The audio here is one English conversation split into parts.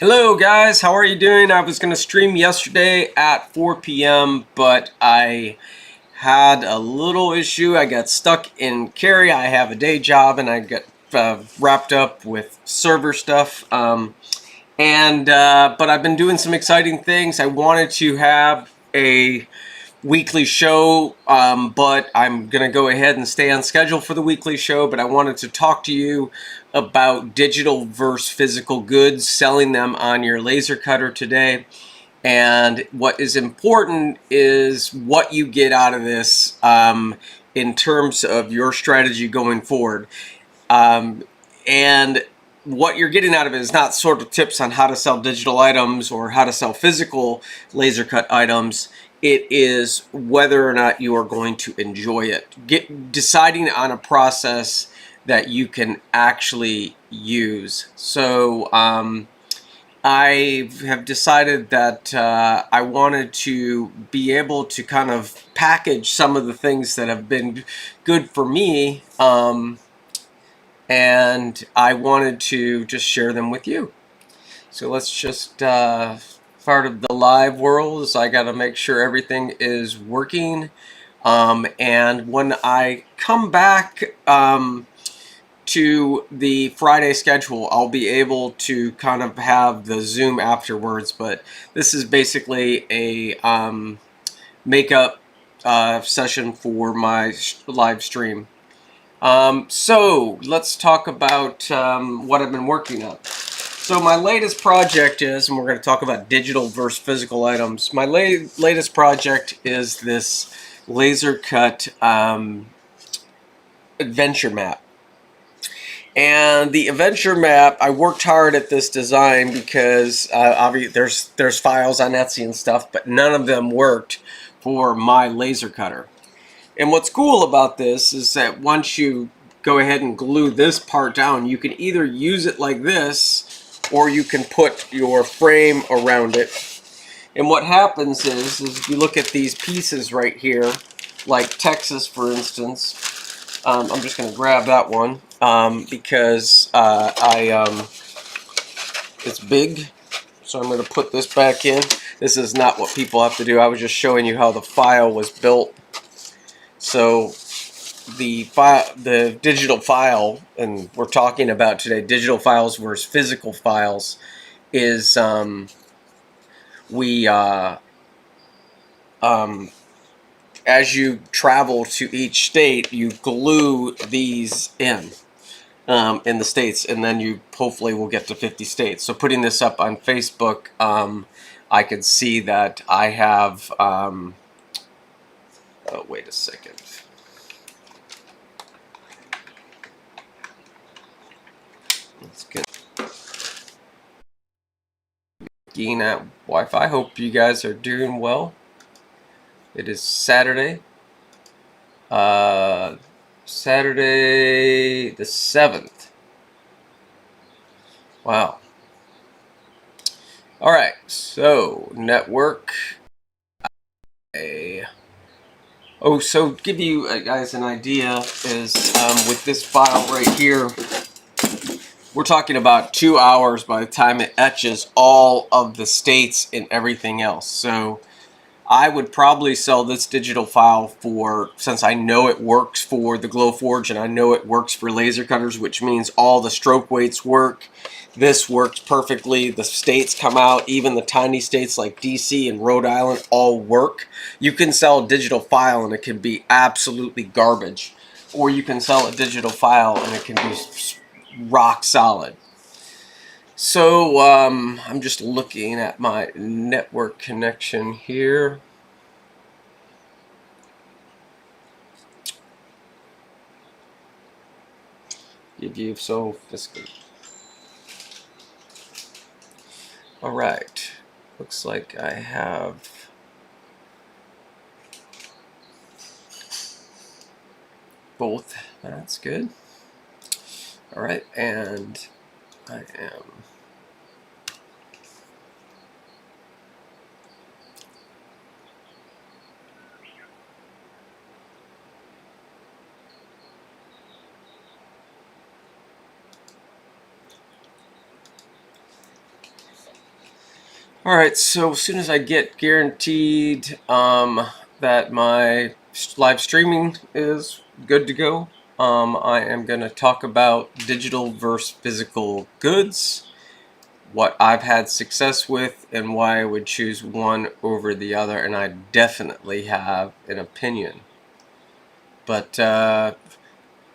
Hello guys, how are you doing? I was going to stream yesterday at 4 p.m. but I had a little issue. I got stuck in Cary. I have a day job and I got wrapped up with server stuff. But I've been doing some exciting things. I wanted to have a weekly show, but I'm gonna go ahead and stay on schedule for the weekly show. But I wanted to talk to you about digital versus physical goods, selling them on your laser cutter today. And what is important is what you get out of this in terms of your strategy going forward. And what you're getting out of it is not sort of tips on how to sell digital items or how to sell physical laser cut items. It is whether or not you are going to enjoy it. Deciding on a process that you can actually use. So I have decided that I wanted to be able to kind of package some of the things that have been good for me, and I wanted to just share them with you. So let's just part of the live world is I got to make sure everything is working, and when I come back to the Friday schedule, I'll be able to kind of have the Zoom afterwards. But this is basically a makeup session for my live stream. So let's talk about what I've been working on. So my latest project is, and we're going to talk about digital versus physical items. My latest project is this laser cut adventure map. And the adventure map, I worked hard at this design because obviously there's files on Etsy and stuff, but none of them worked for my laser cutter. And what's cool about this is that once you go ahead and glue this part down, you can either use it like this, or you can put your frame around it. And what happens is if you look at these pieces right here, like Texas, for instance, I'm just going to grab that one because it's big. So I'm going to put this back in. This is not what people have to do. I was just showing you how the file was built. So the digital file, and we're talking about today digital files versus physical files, is as you travel to each state, you glue these in the states, and then you hopefully will get to 50 states. So putting this up on Facebook, I could see that I have oh, wait a second. Let's get looking at Wi-Fi. Hope you guys are doing well. It is Saturday, Saturday the 7th. Wow. All right, so network. Oh, so give you guys an idea is with this file right here, we're talking about 2 hours by the time it etches all of the states and everything else. So I would probably sell this digital file for, since I know it works for the Glowforge and I know it works for laser cutters, which means all the stroke weights work. This works perfectly. The states come out, even the tiny states like DC and Rhode Island all work. You can sell a digital file and it can be absolutely garbage. Or you can sell a digital file and it can be rock solid. So I'm just looking at my network connection here. You so fiscal. All right, looks like I have both. That's good. All right, and I am All right, so as soon as I get guaranteed that my live streaming is good to go, I am going to talk about digital versus physical goods, what I've had success with, and why I would choose one over the other, and I definitely have an opinion. But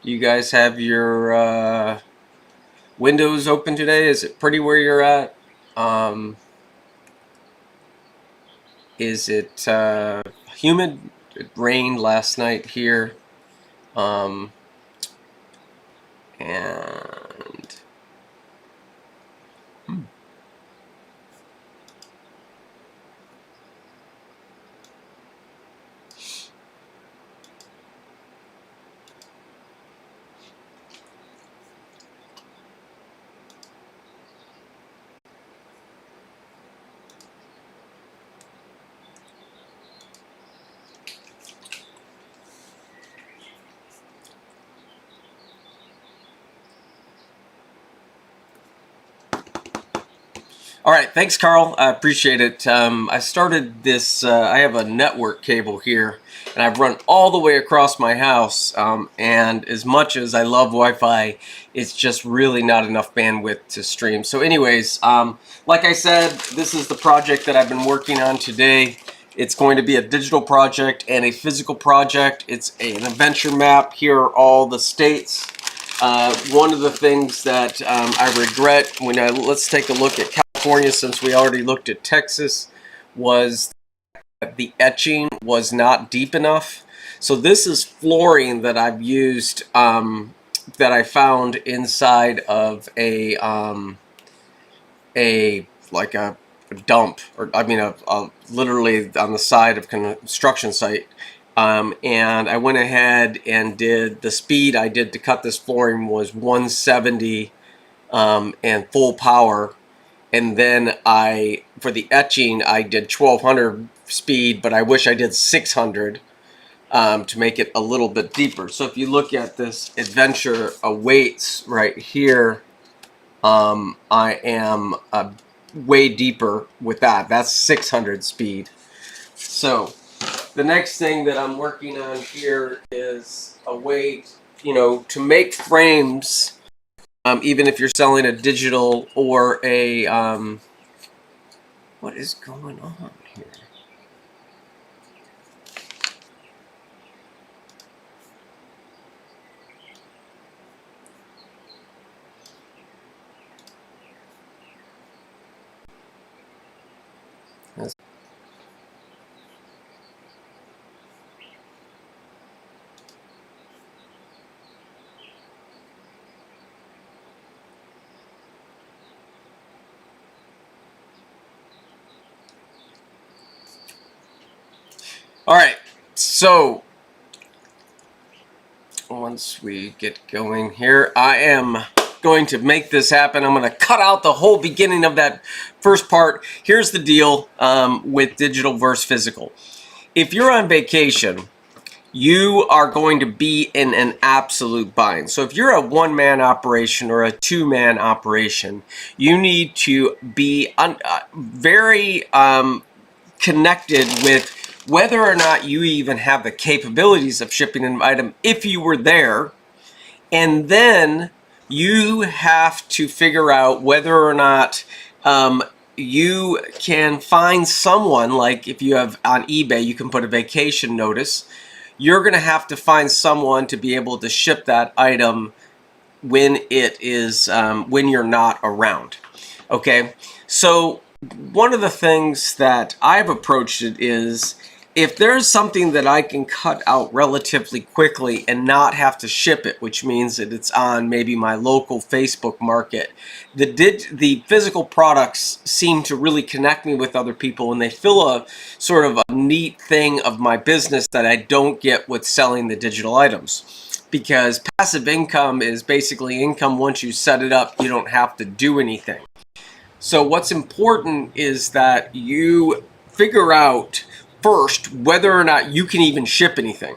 you guys have your windows open today? Is it pretty where you're at? Is it humid? It rained last night here. And all right, thanks, Carl. I appreciate it. I started this. I have a network cable here, and I've run all the way across my house. And as much as I love Wi-Fi, it's just really not enough bandwidth to stream. So, anyways, like I said, this is the project that I've been working on today. It's going to be a digital project and a physical project. It's an adventure map. Here are all the states. One of the things that I regret let's take a look at California, since we already looked at Texas, was that the etching was not deep enough. So this is flooring that I've used, that I found inside of a dump, or I mean literally on the side of construction site. And I went ahead and did the speed I did to cut this flooring was 170 and full power. And then for the etching, I did 1200 speed, but I wish I did 600 to make it a little bit deeper. So if you look at this adventure awaits right here, I am way deeper with that. That's 600 speed. So the next thing that I'm working on here is a way, to make frames, even if you're selling a digital or a, what is going on here? All right, so once we get going here, I am going to make this happen. I'm going to cut out the whole beginning of that first part. Here's the deal with digital versus physical. If you're on vacation, you are going to be in an absolute bind. So if you're a one-man operation or a two-man operation, you need to be very connected with whether or not you even have the capabilities of shipping an item if you were there. And then you have to figure out whether or not you can find someone, like if you have on eBay, you can put a vacation notice. You're going to have to find someone to be able to ship that item when it is when you're not around. Okay, so one of the things that I've approached it is, if there's something that I can cut out relatively quickly and not have to ship it, which means that it's on maybe my local Facebook market, the physical products seem to really connect me with other people, and they fill a sort of a neat thing of my business that I don't get with selling the digital items. Because passive income is basically income once you set it up, you don't have to do anything. So what's important is that you figure out first whether or not you can even ship anything.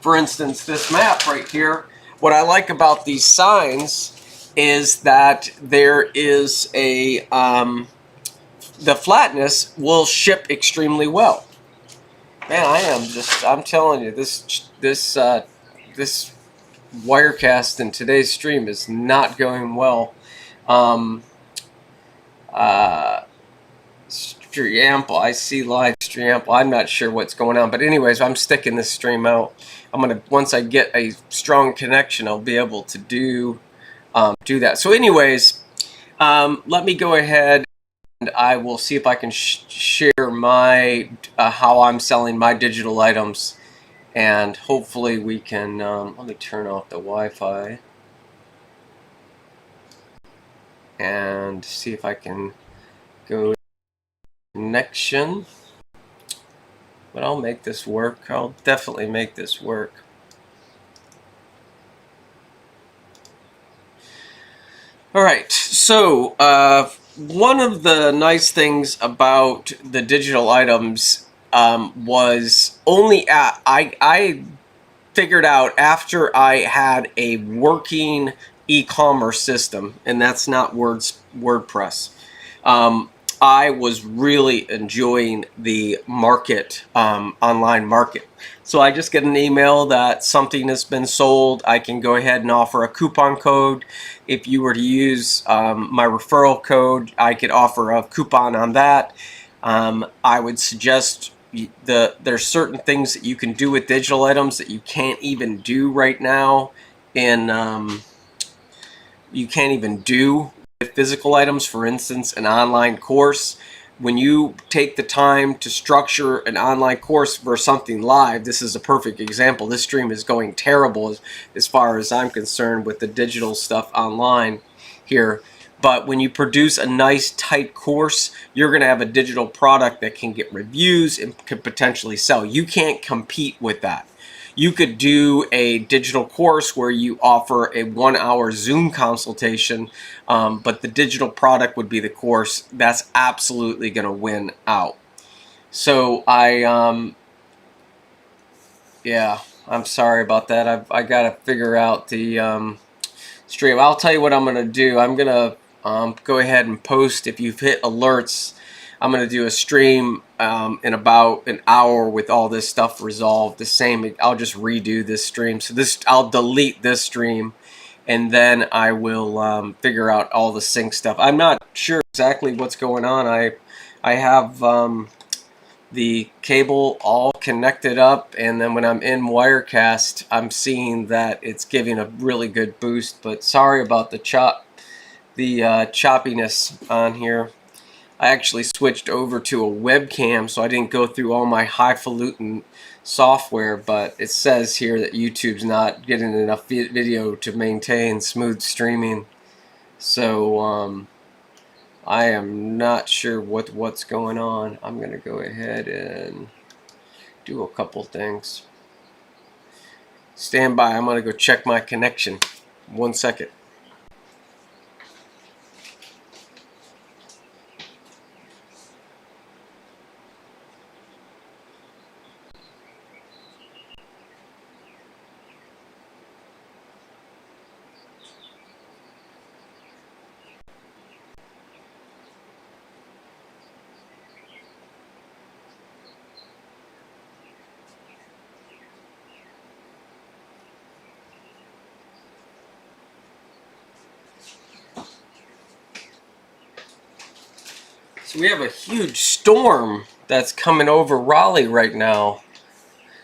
For instance, this map right here, what I like about these signs is that there is a the flatness will ship extremely well. Man, I'm telling you, this Wirecast in today's stream is not going well. Streample, I see live Streample. I'm not sure what's going on, but anyways, I'm sticking this stream out. Once I get a strong connection, I'll be able to do that. So anyways, let me go ahead and I will see if I can share my how I'm selling my digital items, and hopefully we can. Let me turn off the Wi-Fi and see if I can go to connection. But I'll make this work. I'll definitely make this work. All right, so one of the nice things about the digital items was I figured out after I had a working e-commerce system, and that's not WordPress. I was really enjoying the market, online market. So I just get an email that something has been sold. I can go ahead and offer a coupon code. If you were to use my referral code, I could offer a coupon on that. I would suggest there's certain things that you can do with digital items that you can't even do right now you can't even do with physical items. For instance, an online course. When you take the time to structure an online course for something live, this is a perfect example. This stream is going terrible as far as I'm concerned with the digital stuff online here. But when you produce a nice tight course, you're going to have a digital product that can get reviews and could potentially sell. You can't compete with that. You could do a digital course where you offer a 1-hour Zoom consultation, but the digital product would be the course. That's absolutely going to win out. So yeah, I'm sorry about that. I got to figure out the stream. I'll tell you what I'm going to do. I'm going to go ahead and post. If you've hit alerts, I'm going to do a stream in about an hour with all this stuff resolved. The same, I'll just redo this stream. So I'll delete this stream, and then I will figure out all the sync stuff. I'm not sure exactly what's going on. I have the cable all connected up, and then when I'm in Wirecast, I'm seeing that it's giving a really good boost. But sorry about the choppiness on here. I actually switched over to a webcam, so I didn't go through all my highfalutin software, but it says here that YouTube's not getting enough video to maintain smooth streaming. So I am not sure what's going on. I'm going to go ahead and do a couple things. Stand by. I'm going to go check my connection. 1 second. So we have a huge storm that's coming over Raleigh right now.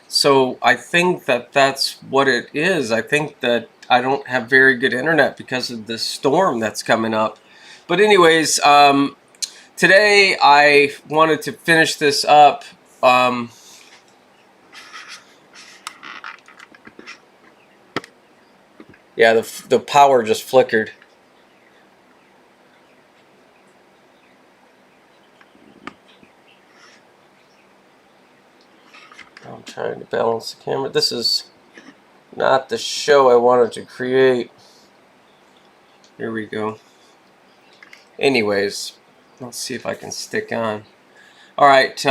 So I think that that's what it is. I think that I don't have very good internet because of this storm that's coming up. But anyways, today I wanted to finish this up. Yeah, the power just flickered. I'm trying to balance the camera. This is not the show I wanted to create. Here we go. Anyways, let's see if I can stick on. All right.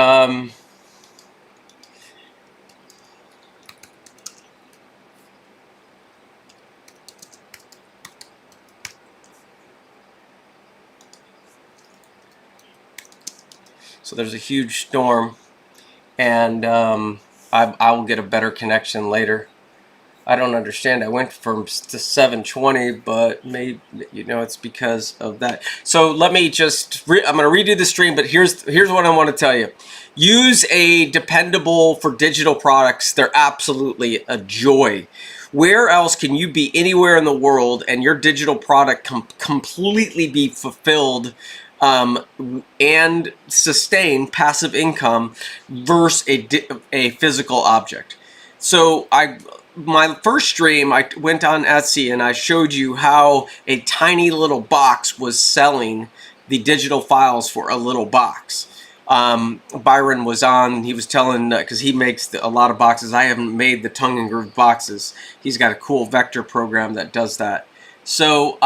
So there's a huge storm, and I will get a better connection later. I don't understand. I went from to 720, but maybe, you know, it's because of that. So let me just, I'm going to redo the stream, but here's what I want to tell you. Use a dependable for digital products. They're absolutely a joy. Where else can you be anywhere in the world and your digital product completely be fulfilled and sustain passive income versus a physical object? So my first stream, I went on Etsy and I showed you how a tiny little box was selling the digital files for a little box. Byron was on, he was telling, because he makes a lot of boxes. I haven't made the tongue and groove boxes. He's got a cool vector program that does that. So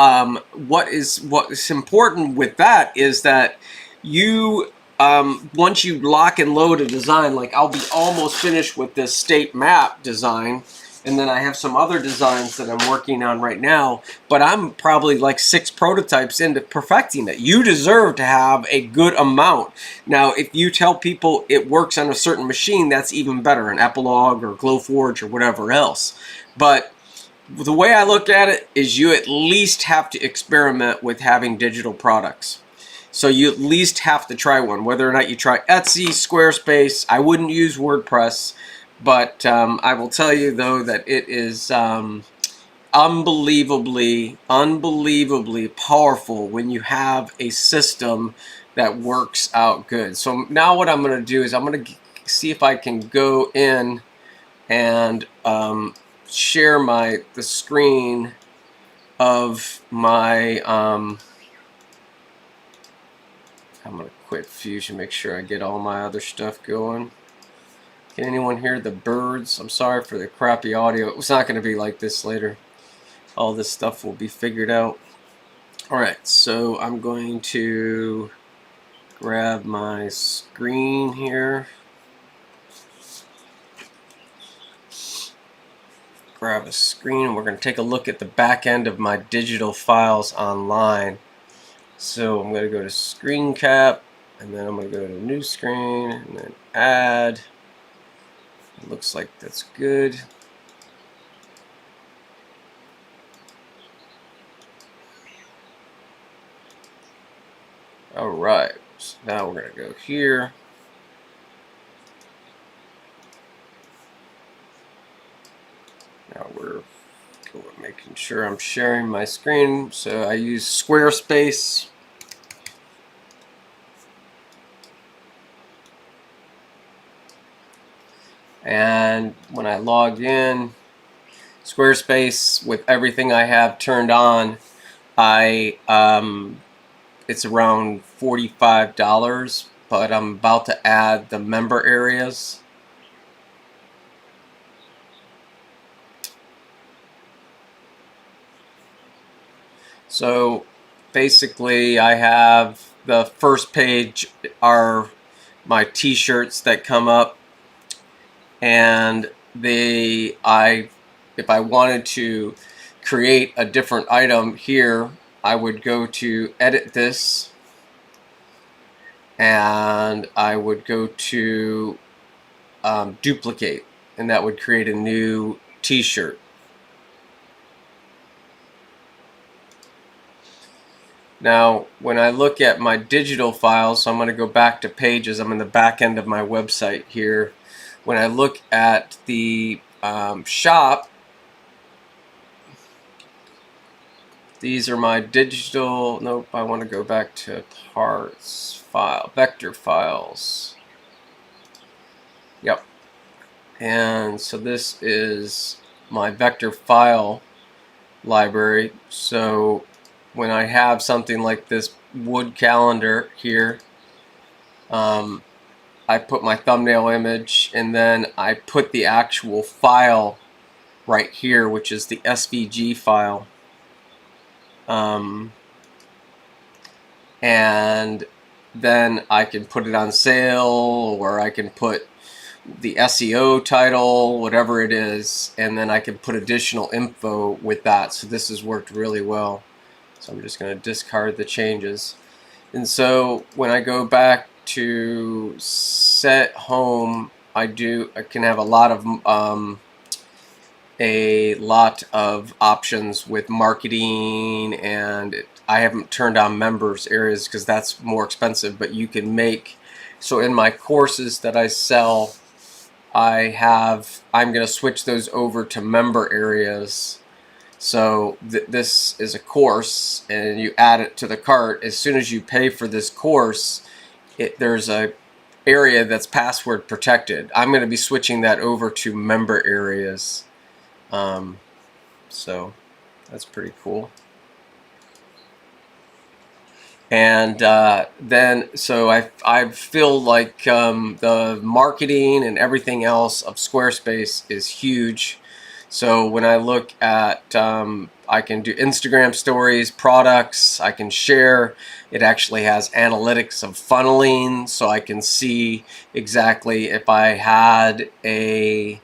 what is important with that is that you once you lock and load a design, like I'll be almost finished with this state map design, and then I have some other designs that I'm working on right now, but I'm probably like 6 prototypes into perfecting it. You deserve to have a good amount. Now, if you tell people it works on a certain machine, that's even better, an Epilogue or Glowforge or whatever else. But the way I look at it is you at least have to experiment with having digital products. So you at least have to try one, whether or not you try Etsy, Squarespace. I wouldn't use WordPress, but I will tell you though that it is unbelievably powerful when you have a system that works out good. So now what I'm going to do is I'm going to see if I can go in and share the screen of my I'm going to quit Fusion, make sure I get all my other stuff going. Can anyone hear the birds? I'm sorry for the crappy audio. It's not going to be like this later. All this stuff will be figured out. Alright, so I'm going to grab my screen here. Grab a screen. We're going to take a look at the back end of my digital files online. So I'm going to go to screen cap, and then I'm going to go to new screen, and then add. It looks like that's good. All right, so now we're going to go here. Now we're making sure I'm sharing my screen. So I use Squarespace. And when I log in, Squarespace, with everything I have turned on, it's around $45, but I'm about to add the member areas. So basically I have the first page are my t-shirts that come up, and if I wanted to create a different item here, I would go to edit this, and I would go to duplicate, and that would create a new t-shirt. Now, when I look at my digital files, so I'm going to go back to pages. I'm in the back end of my website here. When I look at the shop, these are my digital, nope, I want to go back to parts, file, vector files. Yep. And so this is my vector file library. So when I have something like this wood calendar here, I put my thumbnail image, and then I put the actual file right here, which is the SVG file. And then I can put it on sale, or I can put the SEO title, whatever it is, and then I can put additional info with that. So this has worked really well. So I'm just going to discard the changes. And so when I go back to set home, I can have a lot of options with marketing, and I haven't turned on members areas because that's more expensive, but you can make, so in my courses that I sell, I'm going to switch those over to member areas. So this is a course, and you add it to the cart. As soon as you pay for this course, there's a area that's password protected. I'm going to be switching that over to member areas. So that's pretty cool. And then, so I feel like the marketing and everything else of Squarespace is huge. So when I look at, I can do Instagram stories, products, I can share. It actually has analytics of funneling, so I can see exactly if I had a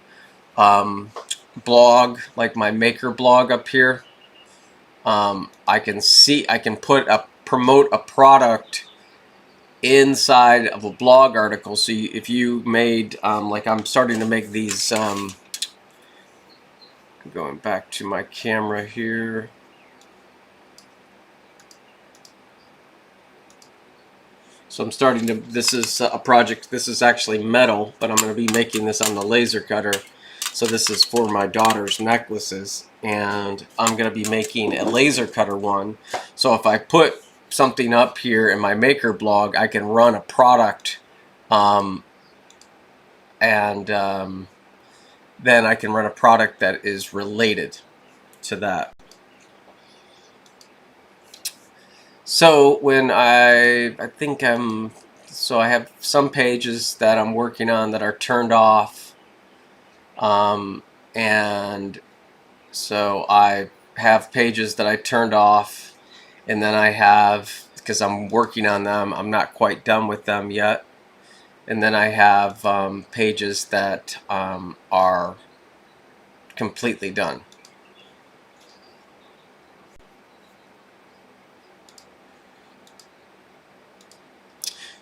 blog, like my maker blog up here. I can promote a product inside of a blog article. So if you made, like I'm starting to make these, going back to my camera here. So I'm starting to, this is a project, this is actually metal, but I'm going to be making this on the laser cutter. So this is for my daughter's necklaces, and I'm going to be making a laser cutter one. So if I put something up here in my maker blog, I can run a product, then I can run a product that is related to that. So when I have some pages that I'm working on that are turned off, and so I have pages that I turned off, and then I have, because I'm working on them, I'm not quite done with them yet. And then I have pages that are completely done.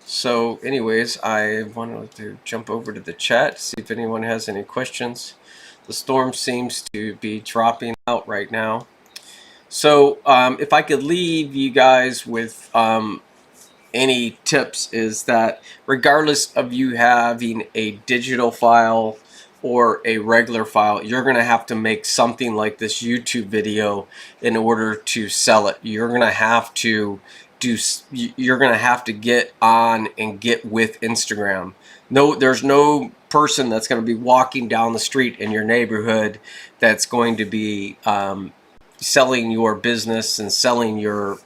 So anyways, I wanted to jump over to the chat, see if anyone has any questions. The storm seems to be dropping out right now. So if I could leave you guys with any tips, is that regardless of you having a digital file or a regular file, you're going to have to make something like this YouTube video in order to sell it. You're going to have to get on and get with Instagram. No, there's no person that's going to be walking down the street in your neighborhood that's going to be selling your business and selling your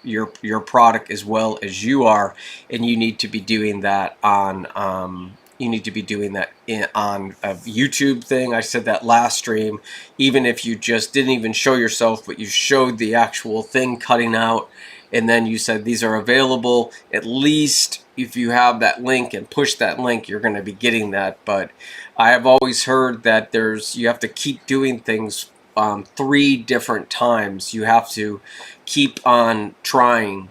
product as well as you are, and you need to be doing that on on a YouTube thing. I said that last stream. Even if you just didn't even show yourself, but you showed the actual thing cutting out, and then you said these are available, at least if you have that link and push that link, you're going to be getting that. But I have always heard that you have to keep doing things 3 different times. You have to keep on trying.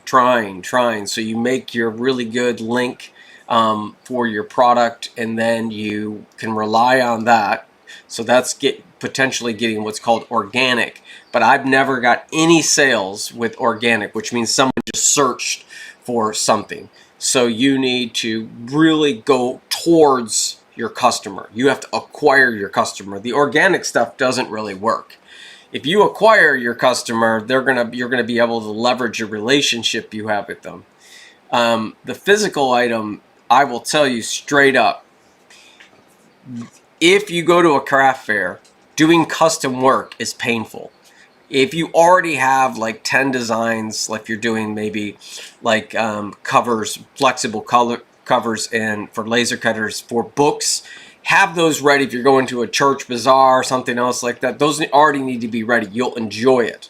So you make your really good link for your product, and then you can rely on that. So that's potentially getting what's called organic. But I've never got any sales with organic, which means someone just searched for something. So you need to really go towards your customer. You have to acquire your customer. The organic stuff doesn't really work. If you acquire your customer, you're gonna be able to leverage your relationship you have with them. The physical item, I will tell you straight up, if you go to a craft fair, doing custom work is painful. If you already have like 10 designs, like you're doing maybe like covers, flexible color covers, and for laser cutters for books, have those ready. If you're going to a church bazaar or something else like that, those already need to be ready. You'll enjoy it.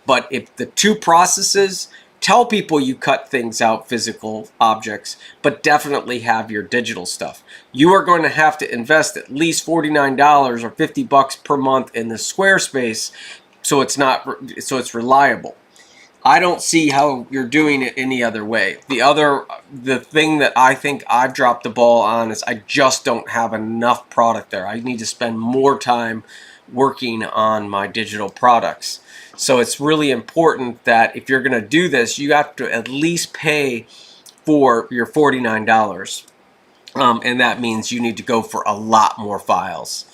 But if the 2 processes, tell people you cut things out, physical objects, but definitely have your digital stuff. You are going to have to invest at least $49 or $50 per month in the Squarespace, so it's reliable. I don't see how you're doing it any other way. The thing that I think I've dropped the ball on is I just don't have enough product there. I need to spend more time working on my digital products. So it's really important that if you're going to do this, you have to at least pay for your $49. And that means you need to go for a lot more files.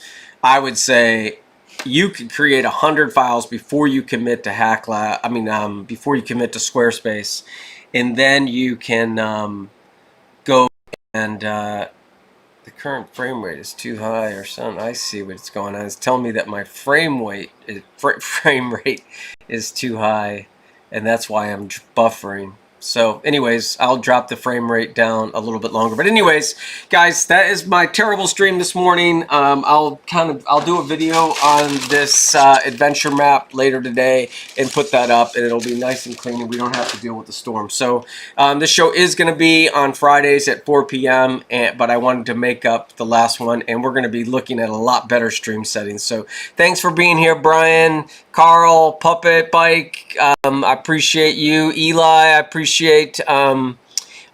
I would say you could create 100 files before you commit to hackLAB. Before you commit to Squarespace, and then you can go and the current frame rate is too high or something. I see what's going on. It's telling me that my frame rate is too high, and that's why I'm buffering. So anyways, I'll drop the frame rate down a little bit longer. But anyways, guys, that is my terrible stream this morning. I'll do a video on this adventure map later today and put that up, and it'll be nice and clean, and we don't have to deal with the storm. So this show is going to be on Fridays at 4 p.m., but I wanted to make up the last one, and we're going to be looking at a lot better stream settings. So thanks for being here, Brian, Carl, Puppet, Bike. I appreciate you. Eli, I appreciate. I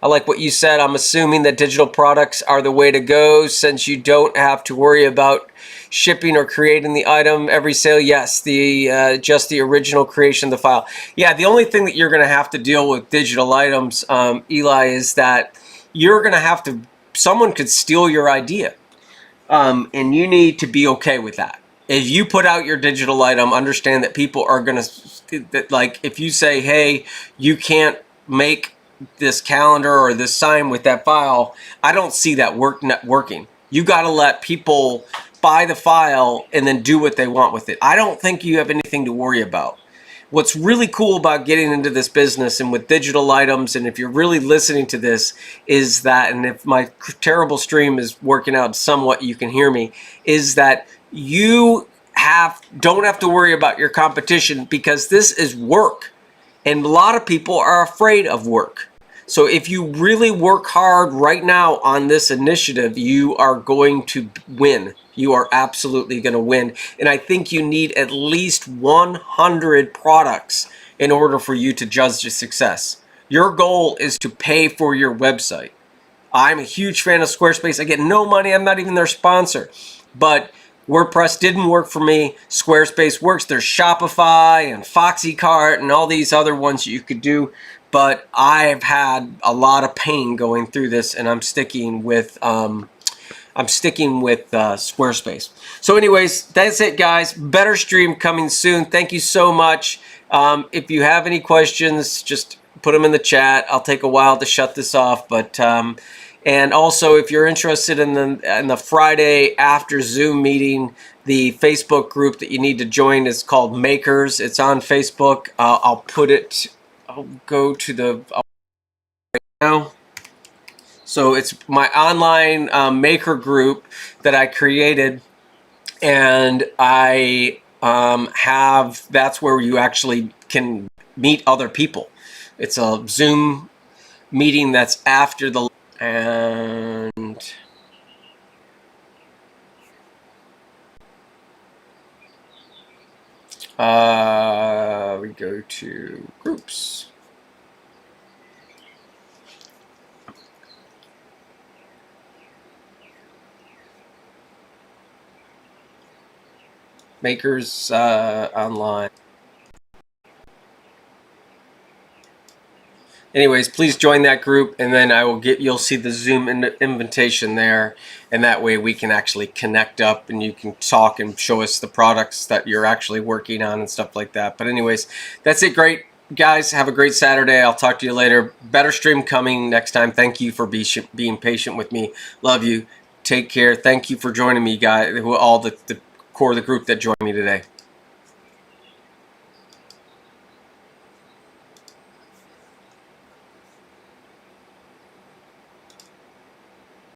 like what you said. I'm assuming that digital products are the way to go since you don't have to worry about shipping or creating the item every sale. Yes, just the original creation of the file. Yeah, the only thing that you're going to have to deal with digital items, Eli, is that you're going to have to. Someone could steal your idea, and you need to be okay with that. If you put out your digital item, understand that people are going to, like, if you say, hey, you can't make this calendar or this sign with that file, I don't see that working. You got to let people buy the file and then do what they want with it. I don't think you have anything to worry about. What's really cool about getting into this business and with digital items, and if you're really listening to this, is that, and if my terrible stream is working out somewhat, you can hear me, is that you don't have to worry about your competition, because this is work. And a lot of people are afraid of work. So if you really work hard right now on this initiative, you are going to win. You are absolutely going to win. And I think you need at least 100 products in order for you to judge the success. Your goal is to pay for your website. I'm a huge fan of Squarespace. I get no money. I'm not even their sponsor. But WordPress didn't work for me. Squarespace works. There's Shopify and FoxyCart and all these other ones you could do. But I've had a lot of pain going through this, and I'm sticking with Squarespace. So anyways, that's it, guys. Better stream coming soon. Thank you so much. If you have any questions, just put them in the chat. I'll take a while to shut this off, but and also, if you're interested in the Friday after Zoom meeting, the Facebook group that you need to join is called Makers. It's on Facebook. I'll go to the right now. So it's my online maker group that I created, and that's where you actually can meet other people. It's a Zoom meeting that's after the, and we go to groups. Makers online. Anyways, please join that group, and then you'll see the Zoom invitation there, and that way we can actually connect up, and you can talk and show us the products that you're actually working on and stuff like that. But anyways, that's it. Great, guys. Have a great Saturday. I'll talk to you later. Better stream coming next time. Thank you for being patient with me. Love you. Take care. Thank you for joining me, guys. All the core of the group that joined me today.